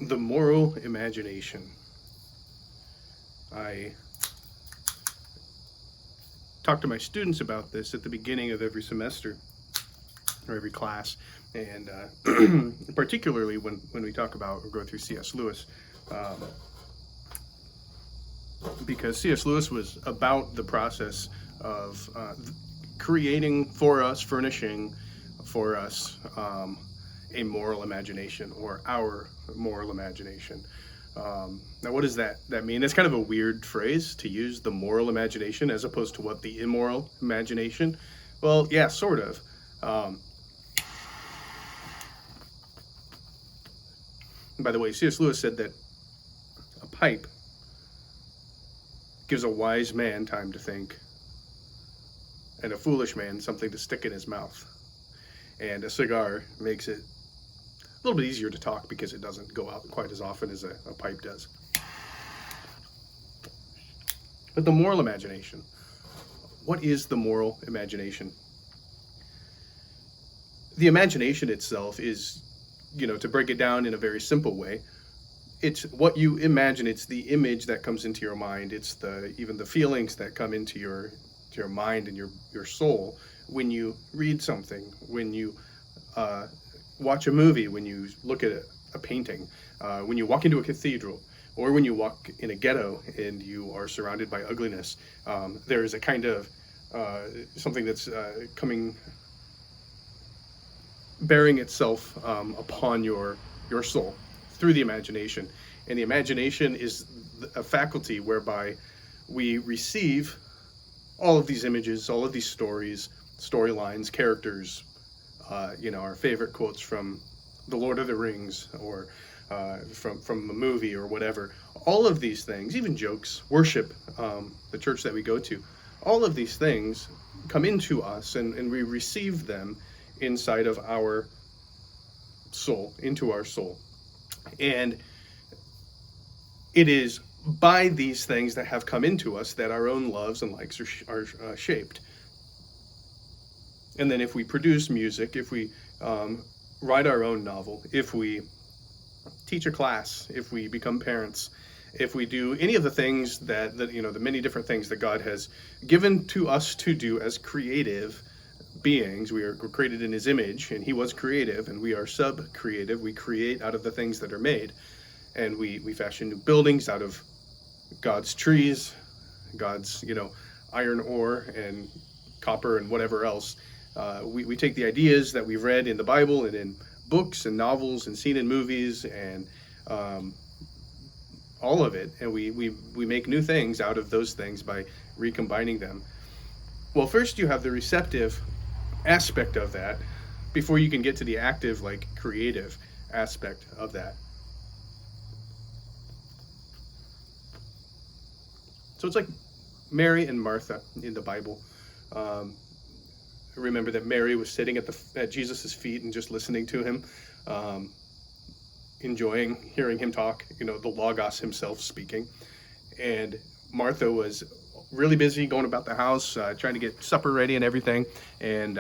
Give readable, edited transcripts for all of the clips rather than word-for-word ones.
The moral imagination. I talk to my students about this at the beginning of every semester or every class, and particularly when we talk about or go through C.S. Lewis, um, because C.S. Lewis was about the process of creating for us, furnishing for us a moral imagination, or our moral imagination. Now, what does that mean? It's kind of a weird phrase to use, the moral imagination, as opposed to what the immoral imagination. Well, yeah, sort of. Um, by the way, C.S. Lewis said that a pipe gives a wise man time to think, and a foolish man something to stick in his mouth. And a cigar makes it a little bit easier to talk because it doesn't go out quite as often as a pipe does. But the moral imagination. What is the moral imagination? The imagination itself is, to break it down in a very simple way, it's what you imagine. It's the image that comes into your mind. It's even the feelings that come into your mind and your soul when you read something, when you watch a movie, when you look at a painting, when you walk into a cathedral, or when you walk in a ghetto and you are surrounded by ugliness. There is a kind of something that's bearing itself upon your soul through the imagination. And the imagination is a faculty whereby we receive all of these images, all of these stories, storylines, characters, our favorite quotes from The Lord of the Rings, or from a movie or whatever. All of these things, even jokes, worship, the church that we go to, all of these things come into us, and we receive them inside of our soul, into our soul. And it is by these things that have come into us that our own loves and likes are shaped. And then if we produce music, if we write our own novel, if we teach a class, if we become parents, if we do any of the things that the many different things that God has given to us to do as creative beings. We're created in his image, and he was creative, and we are sub-creative. We create out of the things that are made, and we fashion new buildings out of God's trees, God's iron ore and copper and whatever else. We take the ideas that we've read in the Bible and in books and novels and seen in movies and all of it, and we make new things out of those things by recombining them. Well, first you have the receptive aspect of that before you can get to the active, creative aspect of that. So it's like Mary and Martha in the Bible. Remember that Mary was sitting at Jesus's feet and just listening to him, enjoying hearing him talk, the Logos himself speaking. And Martha was really busy going about the house, trying to get supper ready and everything. And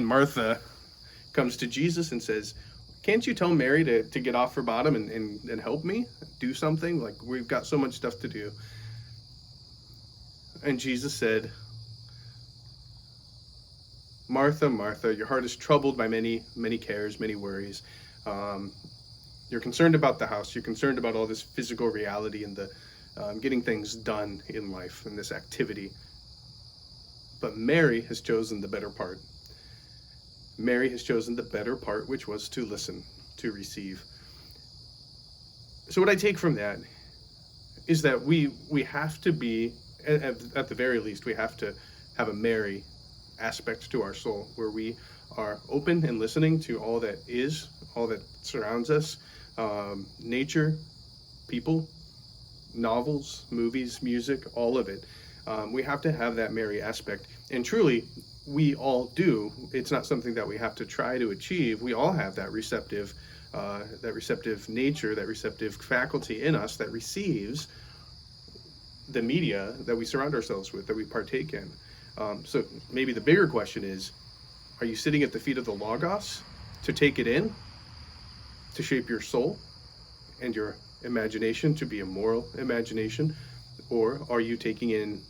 Martha comes to Jesus and says, "Can't you tell Mary to get off her bottom and help me do something? Like, we've got so much stuff to do." And Jesus said, "Martha, Martha, your heart is troubled by many, many cares, many worries. You're concerned about the house. You're concerned about all this physical reality and the getting things done in life and this activity. But Mary has chosen the better part. Mary has chosen the better part, which was to listen, to receive." So what I take from that is that we have to be, at the very least, we have to have a Mary aspect to our soul, where we are open and listening to all that is, all that surrounds us, nature, people, novels, movies, music, all of it. We have to have that Mary aspect, and truly, we all do. It's not something that we have to try to achieve. We all have that receptive nature, that receptive faculty in us that receives the media that we surround ourselves with, that we partake in. So maybe the bigger question is, are you sitting at the feet of the Logos to take it in, to shape your soul? and your imagination to be a moral imagination? Or are you taking in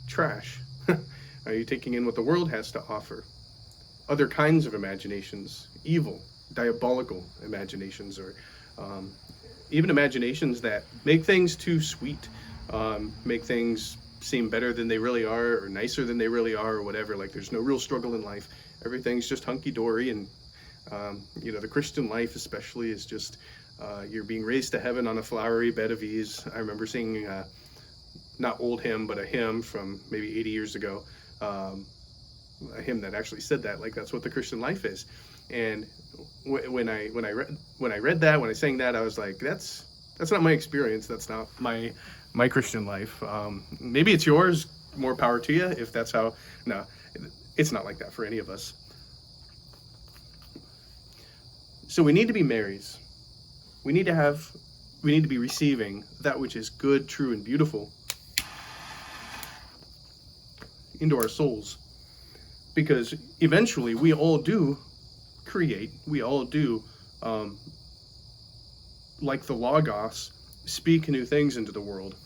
trash? Are you taking in what the world has to offer? Other kinds of imaginations, evil, diabolical imaginations, or um, even imaginations that make things too sweet, make things seem better than they really are, or nicer than they really are, or whatever. Like there's no real struggle in life. Everything's just hunky dory, and the Christian life especially is just you're being raised to heaven on a flowery bed of ease. I remember singing not old hymn, but a hymn from maybe 80 years ago. A hymn that actually said that, like that's what the Christian life is. And when I read that, when I sang that, I was like, that's not my experience. That's not my Christian life. Maybe it's yours. More power to you if that's how. No, it's not like that for any of us. So we need to be Marys. We need to be receiving that which is good, true, and beautiful into our souls. Because eventually we all do create, we all do, like the Logos, speak new things into the world.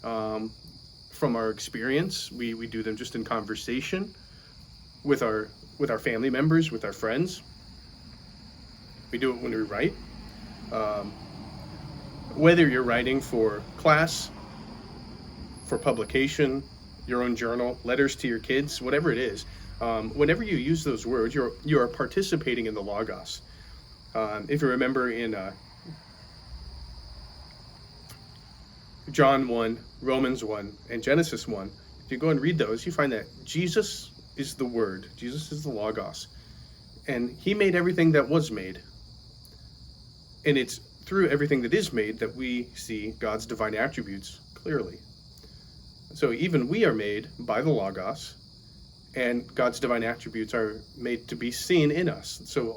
From our experience, we do them just in conversation with our family members, with our friends. We do it when we write. Whether you're writing for class, for publication, your own journal, letters to your kids, whatever it is, whenever you use those words, you are participating in the Logos. If you remember in John 1, Romans 1, and Genesis 1, if you go and read those, you find that Jesus is the Word. Jesus is the Logos. And he made everything that was made. And it's through everything that is made that we see God's divine attributes clearly. So even we are made by the Logos, and God's divine attributes are made to be seen in us. So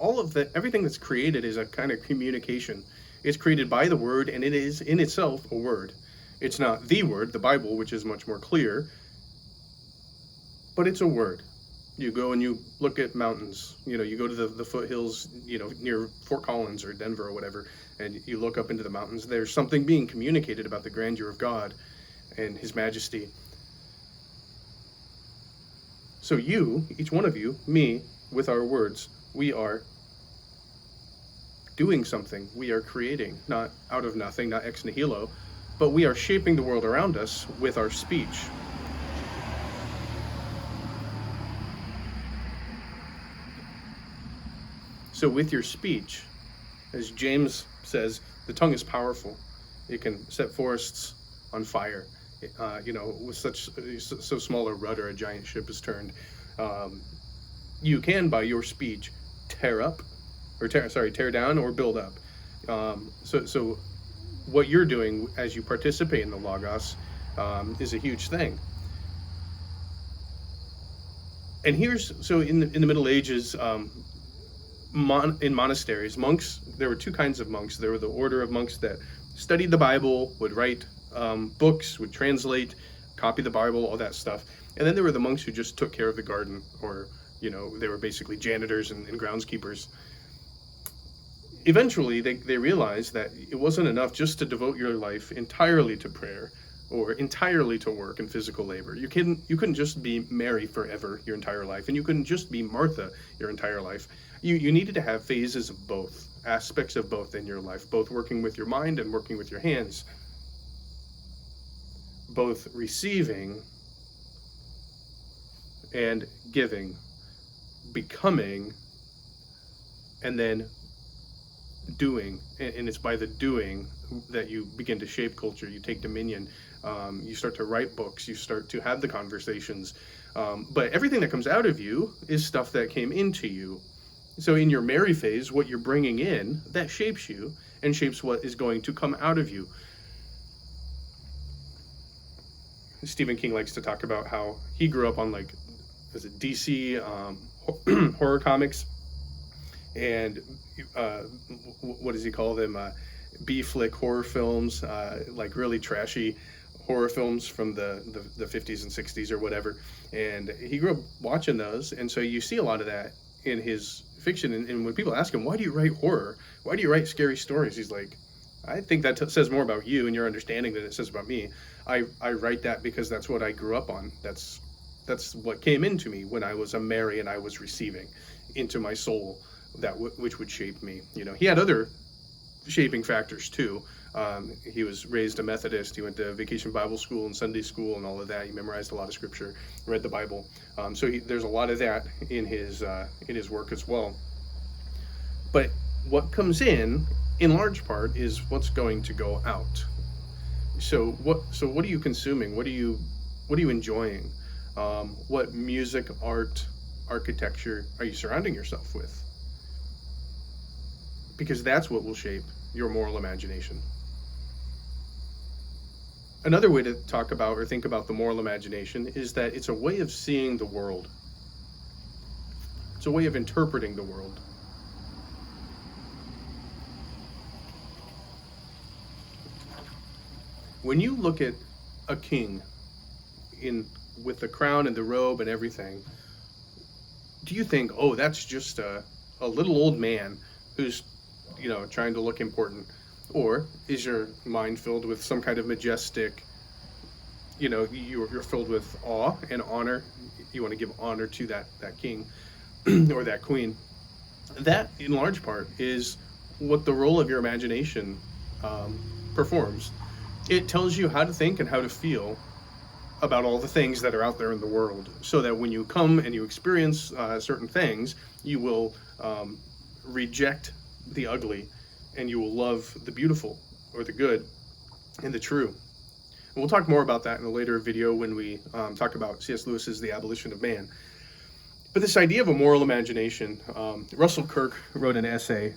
everything that's created is a kind of communication. It's created by the Word, and it is in itself a word. It's not the Word, the Bible, which is much more clear, but it's a word. You go and you look at mountains, you go to the foothills, near Fort Collins or Denver or whatever, and you look up into the mountains. There's something being communicated about the grandeur of God and His majesty. So you, each one of you, me, with our words, we are doing something. We are creating, not out of nothing, not ex nihilo, but we are shaping the world around us with our speech. So with your speech, as James says, the tongue is powerful. It can set forests on fire. With so small a rudder, a giant ship is turned. You can, by your speech, tear down or build up. So what you're doing as you participate in the Logos is a huge thing. And in the Middle Ages, in monasteries, monks, there were two kinds of monks. There were the order of monks that studied the Bible, would write books, would translate, copy the Bible, all that stuff. And then there were the monks who just took care of the garden, or, they were basically janitors and groundskeepers. Eventually, they realized that it wasn't enough just to devote your life entirely to prayer or entirely to work and physical labor. You couldn't just be Mary forever your entire life, and you couldn't just be Martha your entire life. You needed to have phases of both, aspects of both in your life, both working with your mind and working with your hands, both receiving and giving, becoming, and then doing. And it's by the doing that you begin to shape culture. You take dominion. You start to write books. You start to have the conversations. But everything that comes out of you is stuff that came into you. So in your Mary phase, what you're bringing in, that shapes you and shapes what is going to come out of you. Stephen King likes to talk about how he grew up on DC horror comics, and what does he call them? B-flick horror films, like really trashy horror films from the 50s and 60s or whatever. And he grew up watching those, and so you see a lot of that in his fiction. And when people ask him, why do you write horror? Why do you write scary stories? He's like, I think that says more about you and your understanding than it says about me. I write that because that's what I grew up on. That's what came into me when I was a Mary and I was receiving into my soul which would shape me. He had other shaping factors too. He was raised a Methodist. He went to Vacation Bible School and Sunday school and all of that. He memorized a lot of scripture, read the Bible. There's a lot of that in his work as well. But what comes in large part, is what's going to go out. So what are you consuming? What are you enjoying? What music, art, architecture are you surrounding yourself with? Because that's what will shape your moral imagination. Another way to talk about or think about the moral imagination is that it's a way of seeing the world. It's a way of interpreting the world. When you look at a king with the crown and the robe and everything, do you think, oh, that's just a little old man who's trying to look important? Or is your mind filled with some kind of majestic, you're filled with awe and honor? You want to give honor to that king or that queen. That, in large part, is what the role of your imagination performs. It tells you how to think and how to feel about all the things that are out there in the world, so that when you come and you experience certain things, you will reject the ugly and you will love the beautiful or the good and the true. And we'll talk more about that in a later video when we talk about C.S. Lewis's The Abolition of Man. But this idea of a moral imagination, Russell Kirk wrote an essay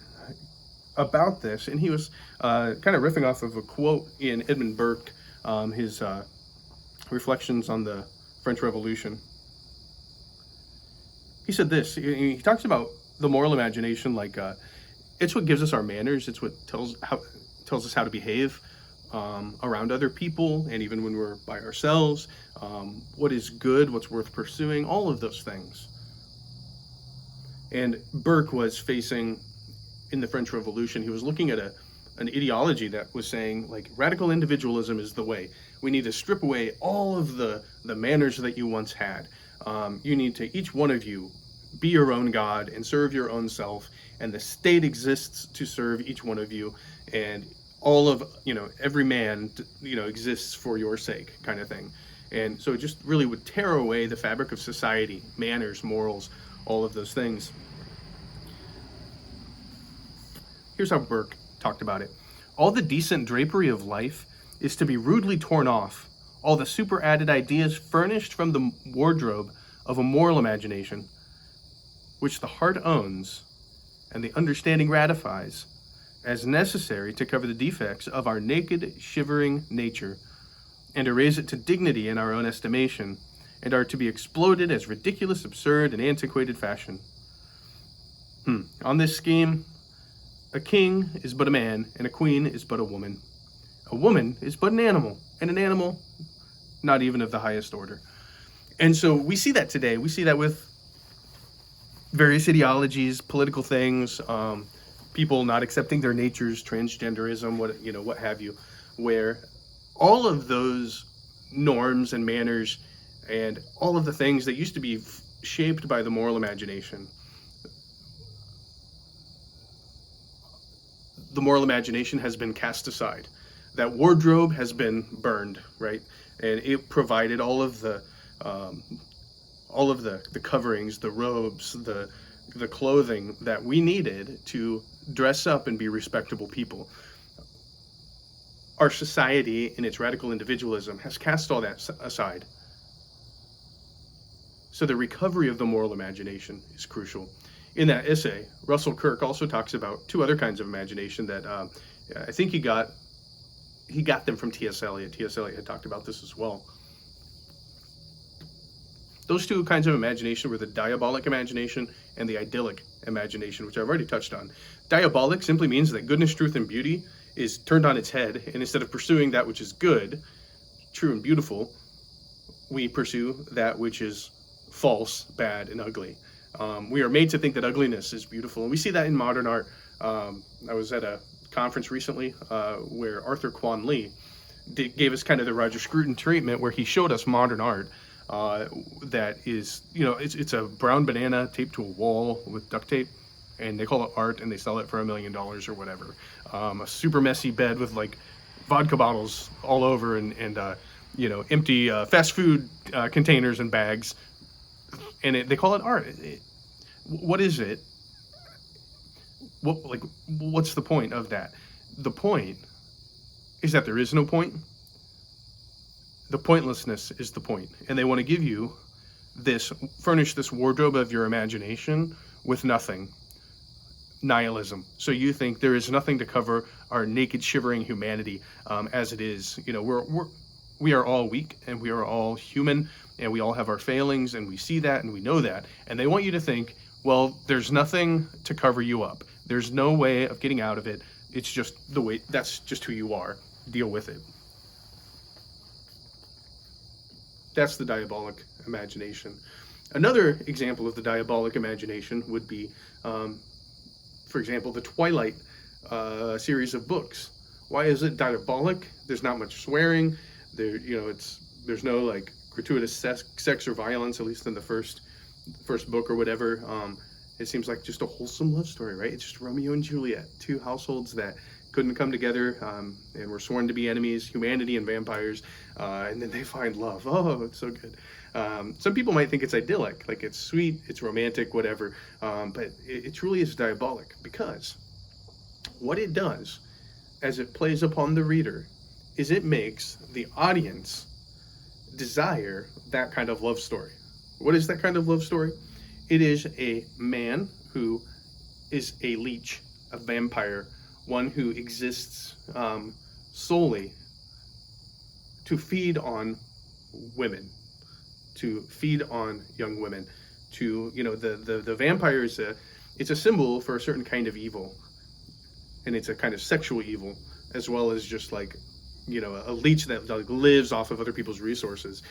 about this, and he was kind of riffing off of a quote in Edmund Burke, his reflections on the French Revolution. He said this. He talks about the moral imagination like it's what gives us our manners. It's what tells us how to behave around other people, and even when we're by ourselves. What is good, what's worth pursuing, all of those things. And Burke was facing, in the French Revolution, he was looking at an ideology that was saying, like, radical individualism is the way. We need to strip away all of the manners that you once had. You need to, each one of you, be your own God and serve your own self, and the state exists to serve each one of you, and all of, every man, exists for your sake, kind of thing. And so it just really would tear away the fabric of society, manners, morals, all of those things. Here's how Burke talked about it. All the decent drapery of life is to be rudely torn off, all the superadded ideas furnished from the wardrobe of a moral imagination, which the heart owns and the understanding ratifies as necessary to cover the defects of our naked, shivering nature, and to raise it to dignity in our own estimation, and are to be exploded as ridiculous, absurd, and antiquated fashion. On this scheme, a king is but a man, and a queen is but a woman. A woman is but an animal, and an animal not even of the highest order. And so we see that today. We see that with various ideologies, political things, people not accepting their natures, transgenderism, what have you, where all of those norms and manners and all of the things that used to be shaped by the moral imagination, the moral imagination has been cast aside. That wardrobe has been burned, right? And it provided all of the coverings, the robes, the clothing that we needed to dress up and be respectable people. Our society, in its radical individualism, has cast all that aside. So the recovery of the moral imagination is crucial. In that essay, Russell Kirk also talks about two other kinds of imagination that I think he got them from T.S. Eliot. T.S. Eliot had talked about this as well. Those two kinds of imagination were the diabolic imagination and the idyllic imagination, which I've already touched on. Diabolic simply means that goodness, truth, and beauty is turned on its head, and instead of pursuing that which is good, true, and beautiful, we pursue that which is false, bad, and ugly. We are made to think that ugliness is beautiful, and we see that in modern art. I was at a conference recently where Arthur Kwan Lee gave us kind of the Roger Scruton treatment, where he showed us modern art that is, it's a brown banana taped to a wall with duct tape, and they call it art, and they sell it for $1 million or whatever. A super messy bed with like vodka bottles all over, and empty fast food containers and bags, and they call it art. What is it? What's the point of that? The point is that there is no point. The pointlessness is the point, and they want to give you furnish this wardrobe of your imagination with nothing. Nihilism. So you think there is nothing to cover our naked, shivering humanity as it is. We are all weak, and we are all human, and we all have our failings, and we see that, and we know that. And they want you to think, well, there's nothing to cover you up. There's no way of getting out of it. It's just the way, that's just who you are. Deal with it. That's the diabolic imagination. Another example of the diabolic imagination would be, for example, the Twilight series of books. Why is it diabolic? There's not much swearing. There's no like gratuitous sex or violence, at least in the first book or whatever. It seems like just a wholesome love story, right? It's just Romeo and Juliet, two households that couldn't come together and were sworn to be enemies, humanity and vampires, and then they find love. Oh, it's so good. Some people might think it's idyllic, like it's sweet, it's romantic, whatever, but it truly is diabolic, because what it does as it plays upon the reader is it makes the audience desire that kind of love story. What is that kind of love story? It is a man who is a leech, a vampire, one who exists solely to feed on women, to feed on young women. The vampire is it's a symbol for a certain kind of evil, and it's a kind of sexual evil, as well as just like a leech that like lives off of other people's resources.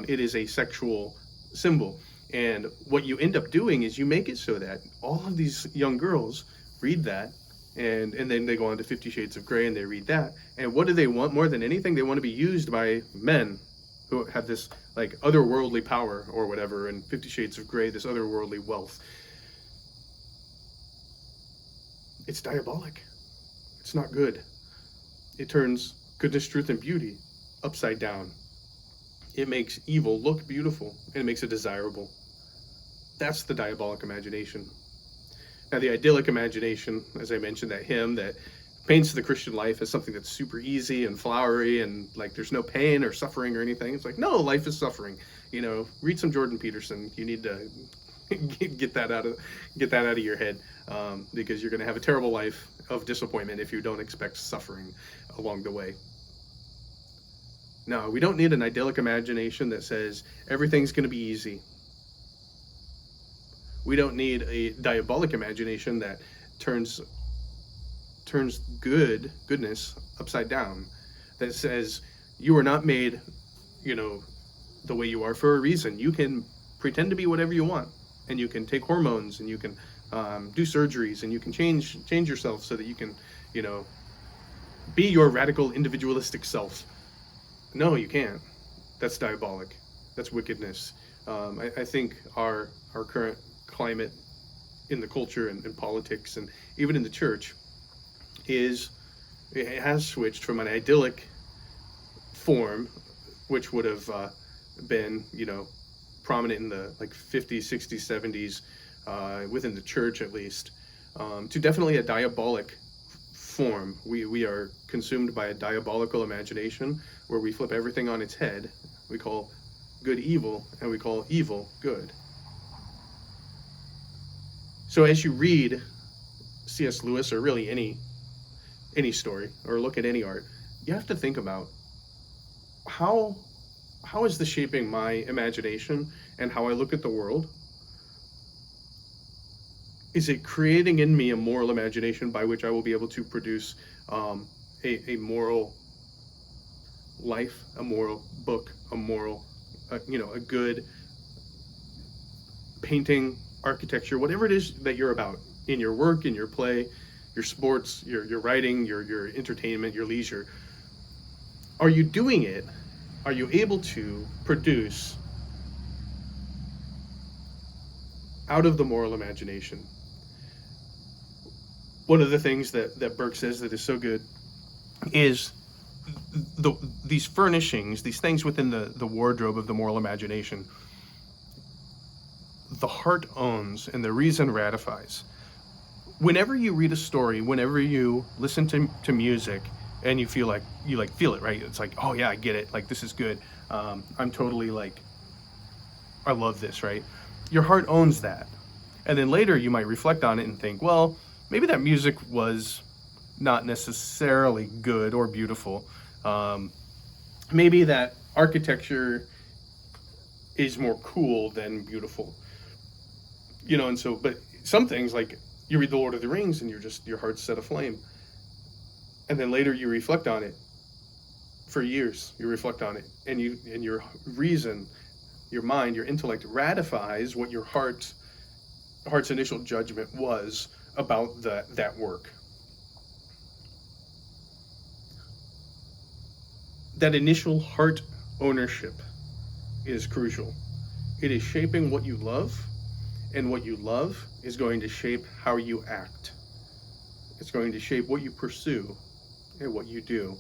It is a sexual symbol. And what you end up doing is you make it so that all of these young girls read that, and then they go on to 50 Shades of Grey and they read that. And what do they want more than anything? They want to be used by men who have this like otherworldly power or whatever, and 50 Shades of Grey, this otherworldly wealth. It's diabolic. It's not good. It turns goodness, truth, and beauty upside down. It makes evil look beautiful, and it makes it desirable. That's the diabolic imagination. Now, the idyllic imagination, as I mentioned, that hymn that paints the Christian life as something that's super easy and flowery, and like there's no pain or suffering or anything. It's like, no, life is suffering. Read some Jordan Peterson. You need to get that out of your head, because you're going to have a terrible life of disappointment if you don't expect suffering along the way. No, we don't need an idyllic imagination that says everything's going to be easy. We don't need a diabolic imagination that turns goodness upside down, that says you are not made, the way you are for a reason. You can pretend to be whatever you want, and you can take hormones, and you can do surgeries, and you can change yourself so that you can, be your radical individualistic self. No, you can't. That's diabolic. That's wickedness. I think our current climate in the culture and politics and even in the church it has switched from an idyllic form, which would have been prominent in the like 50s, 60s, 70s, within the church at least, to definitely a diabolic form. We are consumed by a diabolical imagination where we flip everything on its head. We call good evil, and we call evil good. So as you read C.S. Lewis, or really any story, or look at any art, you have to think about how is this shaping my imagination and how I look at the world? Is it creating in me a moral imagination by which I will be able to produce a moral life, a moral book, a moral, a good painting, architecture, whatever it is that you're about in your work, in your play, your sports, your writing, your entertainment, your leisure. Are you doing it? Are you able to produce out of the moral imagination? One of the things that Burke says that is so good is the these furnishings, these things within the wardrobe of the moral imagination, the heart owns and the reason ratifies. Whenever you read a story, whenever you listen to music and you feel like feel it, right? It's like, oh yeah, I get it. Like, this is good. I'm totally like, I love this, right? Your heart owns that. And then later you might reflect on it and think, well, maybe that music was not necessarily good or beautiful. Um, Maybe that architecture is more cool than beautiful, and so, but some things, like, you read The Lord of the Rings and your heart's set aflame. And then later you reflect on it for years. You reflect on it, and your reason, your mind, your intellect ratifies what your heart's initial judgment was about that work. That initial heart ownership is crucial. It is shaping what you love, and what you love is going to shape how you act. It's going to shape what you pursue and what you do,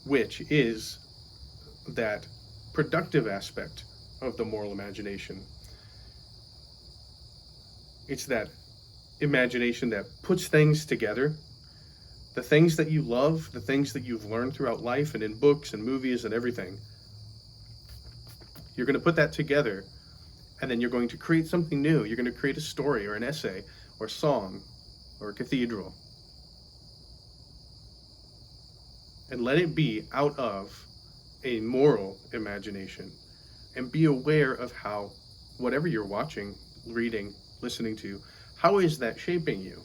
which is that productive aspect of the moral imagination. It's that imagination that puts things together. The things that you love, the things that you've learned throughout life and in books and movies and everything, you're going to put that together, and then you're going to create something new. You're going to create a story or an essay or a song or a cathedral. And let it be out of a moral imagination. And be aware of how whatever you're watching, reading, listening to, how is that shaping you?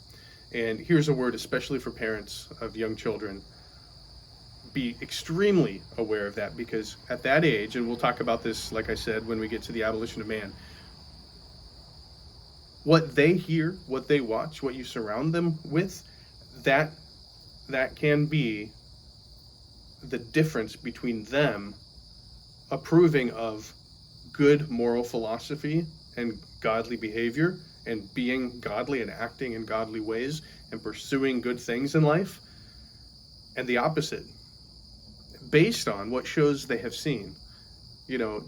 And here's a word especially for parents of young children. Be extremely aware of that, because at that age, and we'll talk about this, like I said, when we get to the abolition of man, what they hear, what they watch, what you surround them with, that can be the difference between them approving of good moral philosophy and godly behavior and being godly and acting in godly ways and pursuing good things in life, and the opposite, based on what shows they have seen. You know,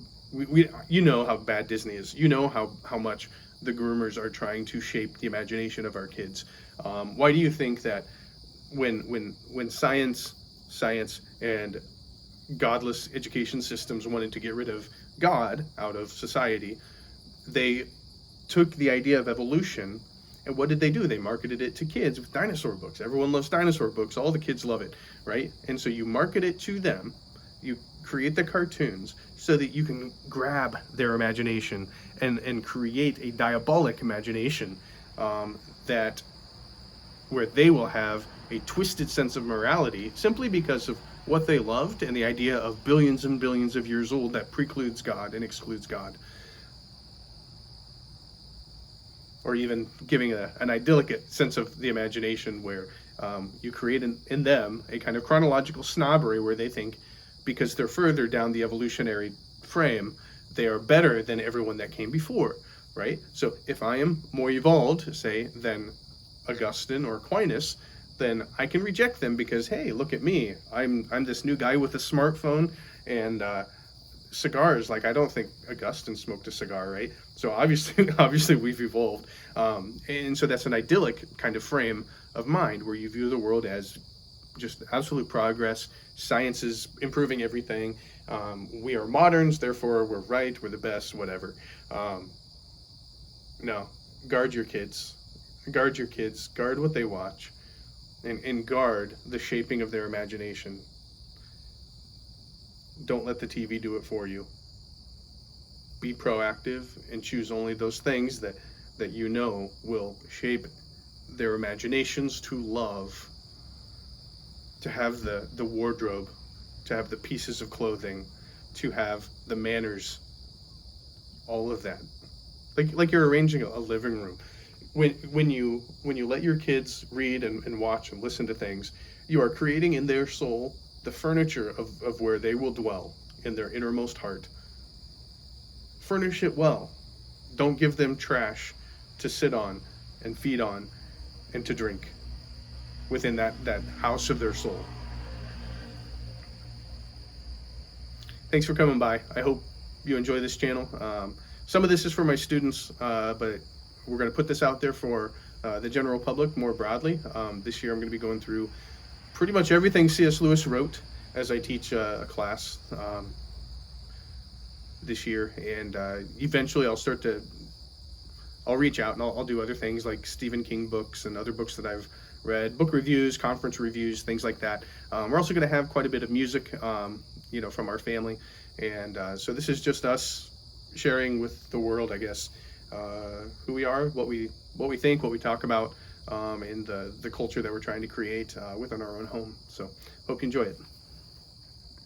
you know how bad Disney is. You know how much the groomers are trying to shape the imagination of our kids. Why do you think that when science and godless education systems wanted to get rid of God out of society, they took the idea of evolution, and what did they do? They marketed it to kids with dinosaur books. Everyone loves dinosaur books. All the kids love it, right? And so you market it to them. You create the cartoons so that you can grab their imagination and create a diabolic imagination, that where they will have a twisted sense of morality simply because of what they loved and the idea of billions and billions of years old that precludes God and excludes God. Or even giving an idyllic sense of the imagination where you create in them a kind of chronological snobbery where they think, because they're further down the evolutionary frame, they are better than everyone that came before, right? So if I am more evolved, say, than Augustine or Aquinas, then I can reject them because, hey, look at me. I'm this new guy with a smartphone and cigars. Like, I don't think Augustine smoked a cigar, right? So obviously we've evolved, and so that's an idyllic kind of frame of mind where you view the world as just absolute progress. Science is improving everything. We are moderns, therefore we're right. We're the best. Whatever. No, guard your kids. Guard your kids. Guard what they watch, and guard the shaping of their imagination. Don't let the TV do it for you. Be proactive and choose only those things that you know will shape their imaginations to love, to have the wardrobe, to have the pieces of clothing, to have the manners, all of that. Like you're arranging a living room. when you let your kids read and watch and listen to things, you are creating in their soul the furniture of where they will dwell in their innermost heart. Furnish it well. Don't give them trash to sit on and feed on and to drink within that house of their soul. Thanks for coming by. I hope you enjoy this channel. Some of this is for my students, but we're going to put this out there for the general public more broadly. This year I'm going to be going through pretty much everything C.S. Lewis wrote as I teach a class this year, and eventually I'll reach out and I'll do other things like Stephen King books and other books that I've read, book reviews, conference reviews, things like that. We're also going to have quite a bit of music, from our family, and so this is just us sharing with the world, I guess, who we are, what we think, what we talk about, and the culture that we're trying to create within our own home. So hope you enjoy it.